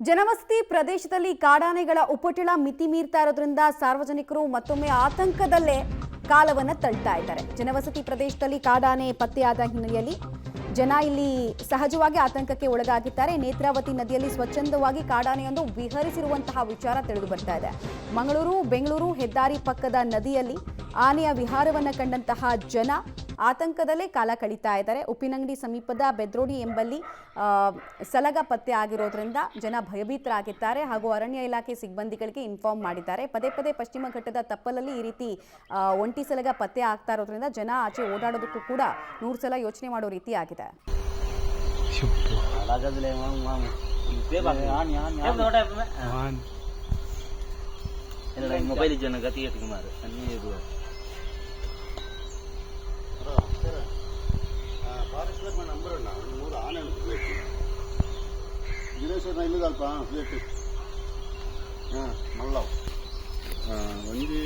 ಜನವಸತಿ ಪ್ರದೇಶದಲ್ಲಿ ಕಾಡಾನೆಗಳ ಉಪಟಳ ಮಿತಿ ಮೀರ್ತಾ ಇರೋದ್ರಿಂದ ಸಾರ್ವಜನಿಕರು ಮತ್ತೊಮ್ಮೆ ಆತಂಕದಲ್ಲೇ ಕಾಲವನ್ನು ತಳ್ತಾ ಇದ್ದಾರೆ. ಜನವಸತಿ ಪ್ರದೇಶದಲ್ಲಿ ಕಾಡಾನೆ ಪತ್ತೆಯಾದ ಹಿನ್ನೆಲೆಯಲ್ಲಿ ಜನ ಇಲ್ಲಿ ಸಹಜವಾಗಿ ಆತಂಕಕ್ಕೆ ಒಳಗಾಗಿದ್ದಾರೆ. ನೇತ್ರಾವತಿ ನದಿಯಲ್ಲಿ ಸ್ವಚ್ಛಂದವಾಗಿ ಕಾಡಾನೆಯೊಂದು ವಿಹರಿಸಿರುವಂತಹ ವಿಚಾರ ತಿಳಿದು ಬರ್ತಾ ಇದೆ. ಮಂಗಳೂರು ಬೆಂಗಳೂರು ಹೆದ್ದಾರಿ ಪಕ್ಕದ ನದಿಯಲ್ಲಿ ಆನೆಯ ವಿಹಾರವನ್ನು ಕಂಡಂತಹ ಜನ ಆತಂಕದಲ್ಲೇ ಕಾಲ ಕಳೀತಾ ಇದ್ದಾರೆ. ಉಪ್ಪಿನಂಗಡಿ ಸಮೀಪದ ಬೆದ್ರೋಡಿ ಎಂಬಲ್ಲಿ ಸಲಗ ಪತ್ತೆ ಆಗಿರೋದ್ರಿಂದ ಜನ ಭಯಭೀತರಾಗಿದ್ದಾರೆ ಹಾಗೂ ಅರಣ್ಯ ಇಲಾಖೆ ಸಿಬ್ಬಂದಿಗಳಿಗೆ ಇನ್ಫಾರ್ಮ್ ಮಾಡಿದ್ದಾರೆ. ಪದೇ ಪದೇ ಪಶ್ಚಿಮ ಘಟ್ಟದ ತಪ್ಪಲಲ್ಲಿ ಈ ರೀತಿ ಒಂಟಿ ಸಲಗ ಪತ್ತೆ ಆಗ್ತಾ ಇರೋದ್ರಿಂದ ಜನ ಆಚೆ ಓಡಾಡೋದಕ್ಕೂ ಕೂಡ 100 ಸಲ ಯೋಚನೆ ಮಾಡೋ ರೀತಿ ಆಗಿದೆ. ಮೊಬೈಲ್ ಜನ ಗತಿ ಕುಮಾರ್ ನಂಬರ್ ಮೂರು ಆನೆ ದಿನೇಶ್ವರ ಇಲ್ಲದಲ್ಪ ಪ್ಲೇಟ್ ಮಲ್ಲವ್ ಒಂಜಿ